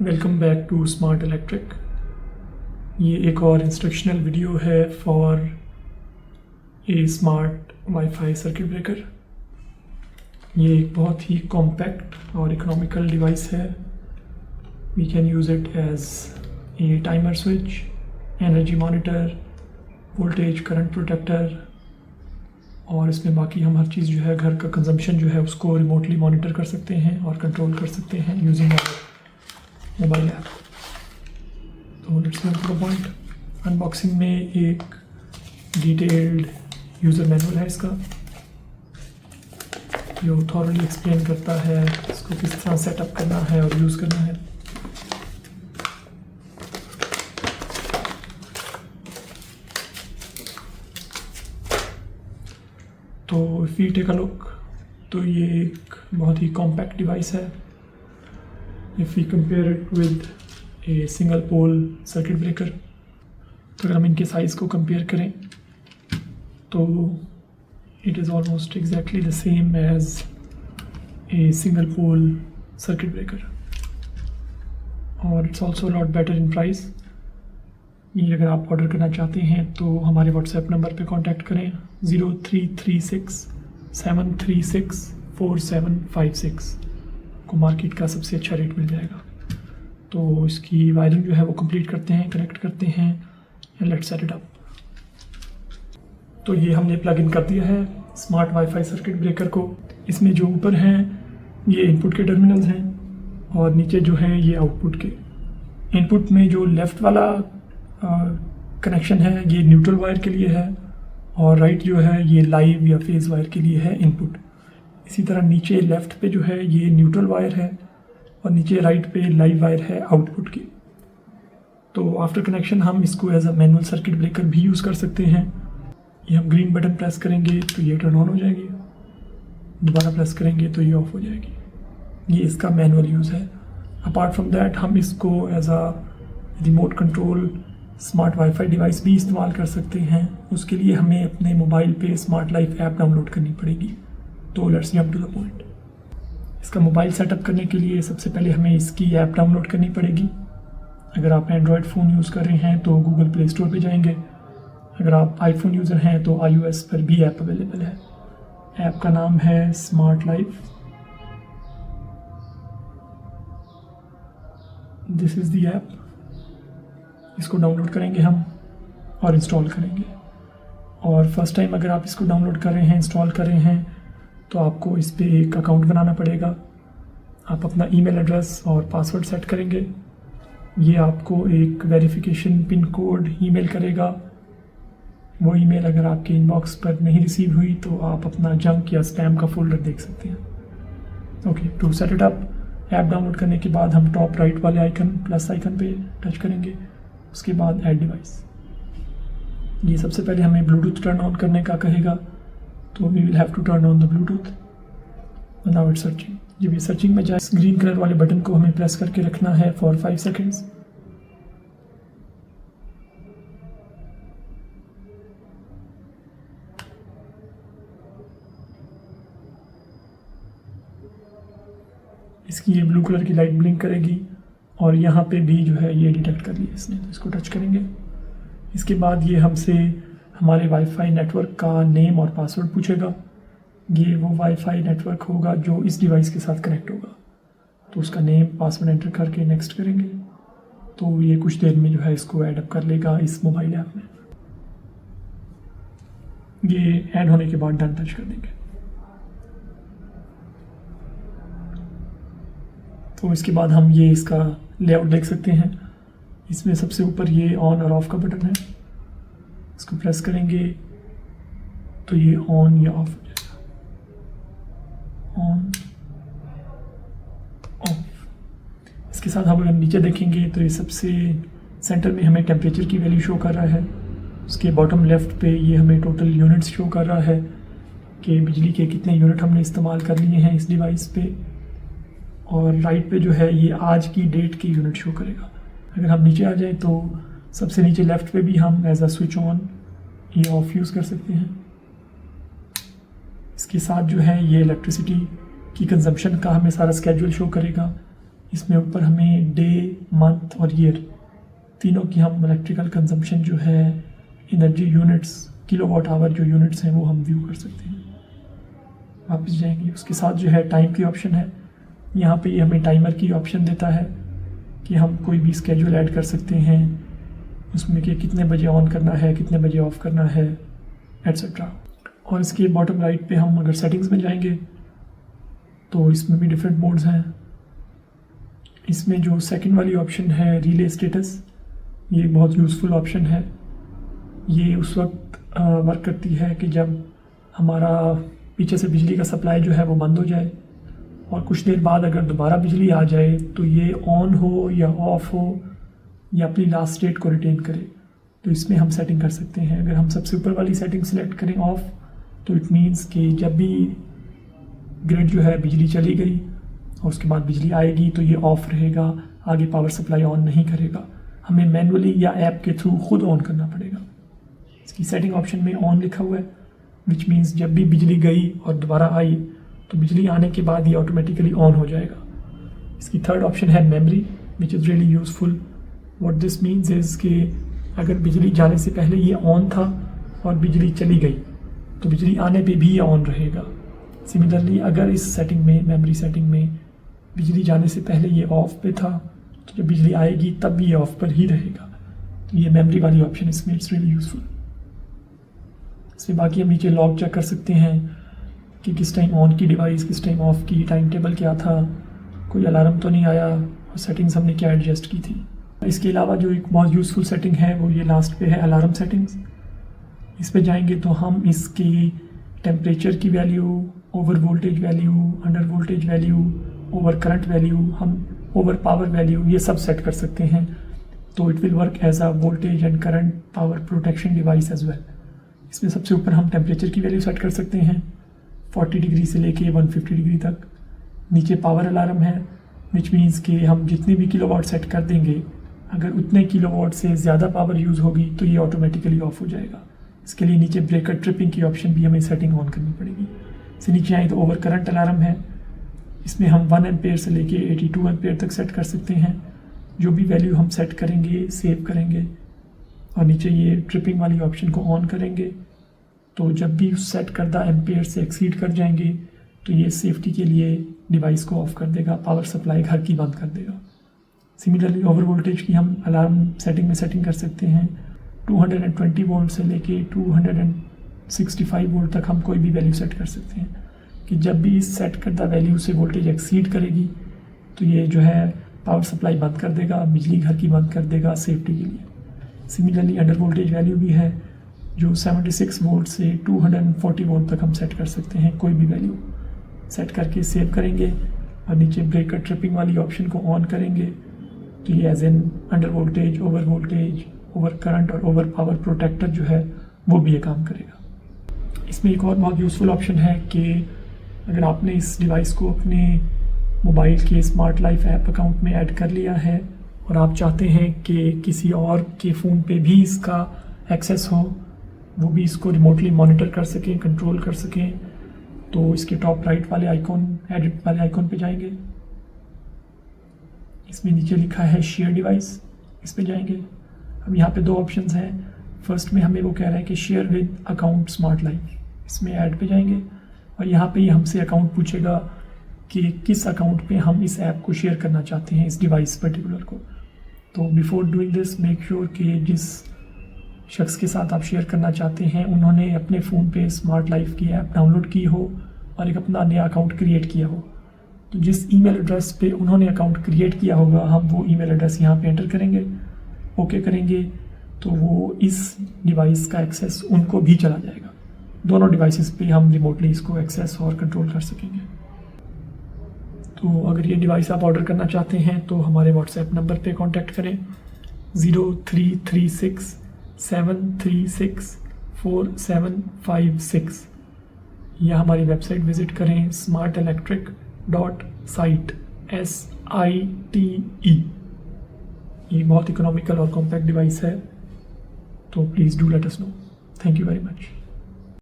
Welcome back to smart electric. ये एक और इंस्ट्रक्शनल वीडियो है for a smart wifi circuit breaker. ये एक बहुत ही कॉम्पैक्ट और इकोनॉमिकल डिवाइस है। We can use it as a timer switch, energy monitor, voltage current protector, और इसमें बाकी हम हर चीज़ जो है घर का कंजम्पशन जो है उसको रिमोटली मॉनिटर कर सकते हैं और कंट्रोल कर सकते हैं यूजिंग मोबाइल ऐप। तो let's go to the point. Unboxing में एक डिटेल्ड यूज़र मैनुअल है इसका, जो थॉरली एक्सप्लेन करता है इसको किस तरह सेटअप करना है और यूज़ करना है। तो if we take a look, तो ये एक बहुत ही कॉम्पैक्ट डिवाइस है। If we compare it with a single pole circuit breaker, तो अगर हम इनके साइज़ को कंपेयर करें तो it is almost exactly the same as a single pole circuit breaker, और it's also lot better in price. ये अगर आप ऑर्डर करना चाहते हैं तो हमारे व्हाट्सएप नंबर पे कांटेक्ट करें 0336-736-4756 को मार्केट का सबसे अच्छा रेट मिल जाएगा। तो इसकी वायरिंग जो है वो कंप्लीट करते हैं, कनेक्ट करते हैं and let's set it up. तो ये हमने प्लग इन कर दिया है स्मार्ट वाईफाई सर्किट ब्रेकर को। इसमें जो ऊपर हैं ये इनपुट के टर्मिनल्स हैं और नीचे जो हैं ये आउटपुट के। इनपुट में जो लेफ़्ट वाला कनेक्शन है ये न्यूट्रल वायर के लिए है, और राइट जो है ये लाइव या फेज़ वायर के लिए है इनपुट। इसी तरह नीचे लेफ़्ट पे जो है ये न्यूट्रल वायर है और नीचे राइट पे लाइव वायर है आउटपुट की। तो आफ्टर कनेक्शन हम इसको as a manual circuit breaker भी यूज़ कर सकते हैं। ये हम ग्रीन बटन प्रेस करेंगे तो ये टर्न ऑन हो जाएगी, दोबारा प्रेस करेंगे तो ये ऑफ हो जाएगी। ये इसका मैनुअल यूज़ है। अपार्ट फ्रॉम दैट हम इसको as a remote control smart wifi device भी इस्तेमाल कर सकते हैं। उसके लिए हमें अपने मोबाइल पे स्मार्ट लाइफ ऐप डाउनलोड करनी पड़ेगी। तो let's jump to the point. इसका मोबाइल सेटअप करने के लिए सबसे पहले हमें इसकी ऐप डाउनलोड करनी पड़ेगी। अगर आप एंड्रॉयड फ़ोन यूज़ कर रहे हैं तो गूगल प्ले स्टोर पे जाएंगे। अगर आप आईफोन यूज़र हैं तो iOS पर भी ऐप अवेलेबल है। ऐप का नाम है smart life. This is the app. इसको डाउनलोड करेंगे हम और इंस्टॉल करेंगे। और फर्स्ट टाइम अगर आप इसको डाउनलोड कर रहे हैं, इंस्टॉल कर रहे हैं, तो आपको इस पर एक अकाउंट बनाना पड़ेगा। आप अपना ईमेल एड्रेस और पासवर्ड सेट करेंगे। ये आपको एक वेरिफिकेशन पिन कोड ईमेल करेगा। वो ईमेल अगर आपके इनबॉक्स पर नहीं रिसीव हुई तो आप अपना जंक या स्पैम का फोल्डर देख सकते हैं। Okay, to set it up, app download करने के बाद हम टॉप राइट वाले आइकन प्लस आइकन पे टच करेंगे। उसके बाद ऐड डिवाइस। ये सबसे पहले हमें ब्लूटूथ टर्न ऑन करने का कहेगा, तो we will have to turn on the bluetooth. Now it's searching. जब ये सर्चिंग में जाए, ग्रीन कलर वाले बटन को हमें प्रेस करके रखना है फॉर 5 सेकेंड्स। इसकी ये ब्लू कलर की लाइट ब्लिंक करेगी और यहाँ पे भी जो है ये डिटेक्ट कर लिया इसने, तो इसको टच करेंगे। इसके बाद ये हमसे हमारे वाईफाई नेटवर्क का नेम और पासवर्ड पूछेगा। ये वो वाईफाई नेटवर्क होगा जो इस डिवाइस के साथ कनेक्ट होगा, तो उसका नेम पासवर्ड एंटर करके नेक्स्ट करेंगे। तो ये कुछ देर में जो है इसको ऐड अप कर लेगा इस मोबाइल ऐप में। ये ऐड होने के बाद डन टच कर देंगे। तो इसके बाद हम ये इसका लेआउट देख सकते हैं। इसमें सबसे ऊपर ये ऑन और ऑफ का बटन है। इसको प्रेस करेंगे तो ये ऑन या ऑफ हो जाएगा। On, of. इसके साथ हम अगर नीचे देखेंगे तो ये सबसे सेंटर में हमें टेम्परेचर की वैल्यू शो कर रहा है। उसके बॉटम लेफ्ट पे ये हमें टोटल यूनिट्स शो कर रहा है कि बिजली के कितने यूनिट हमने इस्तेमाल कर लिए हैं इस डिवाइस पे। और राइट पे जो है ये आज की डेट की यूनिट शो करेगा। अगर हम नीचे आ जाए तो सबसे नीचे लेफ़्ट पे भी हम एज अ स्विच ऑन या ऑफ यूज़ कर सकते हैं। इसके साथ जो है ये इलेक्ट्रिसिटी की कंजम्पशन का हमें सारा स्केड्यूल शो करेगा। इसमें ऊपर हमें डे, मंथ और ईयर तीनों की हम इलेक्ट्रिकल कंजम्पशन जो है, एनर्जी यूनिट्स, किलोवाट आवर जो यूनिट्स हैं वो हम व्यू कर सकते हैं। वापस जाएंगे, उसके साथ जो है टाइम की ऑप्शन है। यहाँ पे ये हमें टाइमर की ऑप्शन देता है कि हम कोई भी स्केड्यूल ऐड कर सकते हैं उसमें, कि कितने बजे ऑन करना है, कितने बजे ऑफ करना है, एट्सेट्रा। और इसके बॉटम राइट पे हम अगर सेटिंग्स में जाएंगे तो इसमें भी डिफरेंट मोड्स हैं। इसमें जो सेकंड वाली ऑप्शन है रिले स्टेटस, ये बहुत यूज़फुल ऑप्शन है। ये उस वक्त वर्क करती है कि जब हमारा पीछे से बिजली का सप्लाई जो है वो बंद हो जाए और कुछ देर बाद अगर दोबारा बिजली आ जाए तो ये ऑन हो या ऑफ हो या अपनी लास्ट स्टेट को रिटेन करे। तो इसमें हम सेटिंग कर सकते हैं। अगर हम सबसे ऊपर वाली सेटिंग सेलेक्ट करें ऑफ, तो इट मीन्स कि जब भी ग्रिड जो है बिजली चली गई और उसके बाद बिजली आएगी तो ये ऑफ रहेगा, आगे पावर सप्लाई ऑन नहीं करेगा। हमें मैनुअली या ऐप के थ्रू खुद ऑन करना पड़ेगा। इसकी सेटिंग ऑप्शन में ऑन लिखा हुआ है, विच मीन्स जब भी बिजली गई और दोबारा आई तो बिजली आने के बाद ये ऑटोमेटिकली ऑन हो जाएगा। इसकी थर्ड ऑप्शन है memory, which is really useful. What this means is कि अगर बिजली जाने से पहले ये ऑन था और बिजली चली गई तो बिजली आने पे भी ये ऑन रहेगा। सिमिलरली अगर इस सेटिंग में, मेमोरी सेटिंग में, बिजली जाने से पहले ये ऑफ पे था तो जब बिजली आएगी तब भी ये ऑफ पर ही रहेगा। तो ये मेमोरी वाली ऑप्शन इसमें इट्स रियली यूज़फुल। इसमें बाकी हम नीचे लॉग चेक कर सकते हैं कि किस टाइम ऑन की डिवाइस, किस टाइम ऑफ की, टाइम टेबल क्या था, कोई अलार्म तो नहीं आया और सेटिंग्स हमने क्या एडजस्ट की थी। इसके अलावा जो एक बहुत यूज़फुल सेटिंग है वो ये लास्ट पे है, अलार्म सेटिंग्स। इस पे जाएंगे तो हम इसकी टेम्परेचर की value, over voltage value, under voltage value, over current value, हम ओवर पावर वैल्यू ये सब सेट कर सकते हैं। तो it will work as a voltage and current power protection device as well. इसमें सबसे ऊपर हम टेम्परेचर की वैल्यू सेट कर सकते हैं 40 डिग्री से लेके 150 डिग्री तक। नीचे पावर अलार्म है, विच मीन्स कि हम जितनी भी किलोवाट सेट कर देंगे, अगर उतने किलोवाट से ज़्यादा पावर यूज़ होगी तो ये ऑटोमेटिकली ऑफ हो जाएगा। इसके लिए नीचे ब्रेकर ट्रिपिंग की ऑप्शन भी हमें सेटिंग ऑन करनी पड़ेगी। इससे नीचे आए तो ओवर करंट अलार्म है, इसमें हम 1 एम्पेयर से लेके 82 एम्पेयर तक सेट कर सकते हैं। जो भी वैल्यू हम सेट करेंगे सेव करेंगे और नीचे ये ट्रिपिंग वाली ऑप्शन को ऑन करेंगे तो जब भी उस सेट करदा एम्पेयर से एक्सीड कर जाएंगे तो ये सेफ्टी के लिए डिवाइस को ऑफ कर देगा, पावर सप्लाई घर की बंद कर देगा। सिमिलरली ओवर वोल्टेज की हम अलार्म सेटिंग में सेटिंग कर सकते हैं 220 वोल्ट से लेके 265 वोल्ट तक हम कोई भी वैल्यू सेट कर सकते हैं कि जब भी इस सेट करदा वैल्यू से वोल्टेज एक्सीड करेगी तो ये जो है पावर सप्लाई बंद कर देगा, बिजली घर की बंद कर देगा सेफ्टी के लिए। सिमिलरली अंडर वोल्टेज वैल्यू भी है जो 76 वोल्ट से 240 वोल्ट तक हम सेट कर सकते हैं। कोई भी वैल्यू सेट करके सेव करेंगे और नीचे ब्रेकर ट्रिपिंग वाली ऑप्शन को ऑन करेंगे तो ये as an under voltage, over current और ओवर पावर प्रोटेक्टर जो है वो भी ये काम करेगा। इसमें एक और बहुत यूज़फुल ऑप्शन है कि अगर आपने इस डिवाइस को अपने मोबाइल के स्मार्ट लाइफ ऐप अकाउंट में ऐड कर लिया है और आप चाहते हैं कि किसी और के फ़ोन पे भी इसका एक्सेस हो, वो भी इसको रिमोटली मॉनिटर कर सकें, कंट्रोल कर सकें, तो इसके टॉप राइट वाले आइकॉन, एडिट वाले आइकॉन पे जाएंगे। इसमें नीचे लिखा है शेयर डिवाइस, इस पे जाएंगे। अब यहाँ पे 2 ऑप्शंस हैं। फर्स्ट में हमें वो कह रहा है कि share with account smart life, इसमें ऐड पे जाएंगे और यहाँ पे ये हमसे अकाउंट पूछेगा कि किस अकाउंट पे हम इस ऐप को शेयर करना चाहते हैं, इस डिवाइस पर्टिकुलर को। तो before doing this make sure कि जिस शख्स के साथ आप शेयर करना चाहते हैं उन्होंने अपने फ़ोन पे स्मार्ट लाइफ की ऐप डाउनलोड की हो और एक अपना नया अकाउंट क्रिएट किया हो। तो जिस ईमेल एड्रेस पे उन्होंने अकाउंट क्रिएट किया होगा हम वो ईमेल एड्रेस यहाँ पे एंटर करेंगे, ओके करेंगे तो वो इस डिवाइस का एक्सेस उनको भी चला जाएगा। दोनों डिवाइसेस पे हम रिमोटली इसको एक्सेस और कंट्रोल कर सकेंगे। तो अगर ये डिवाइस आप ऑर्डर करना चाहते हैं तो हमारे व्हाट्सएप नंबर पे कांटेक्ट करें 0336-736-4756 या हमारी वेबसाइट विज़िट करें smartelectric.site SITE। ये बहुत इकोनॉमिकल और कॉम्पैक्ट डिवाइस है, तो please do let us know. Thank you very much.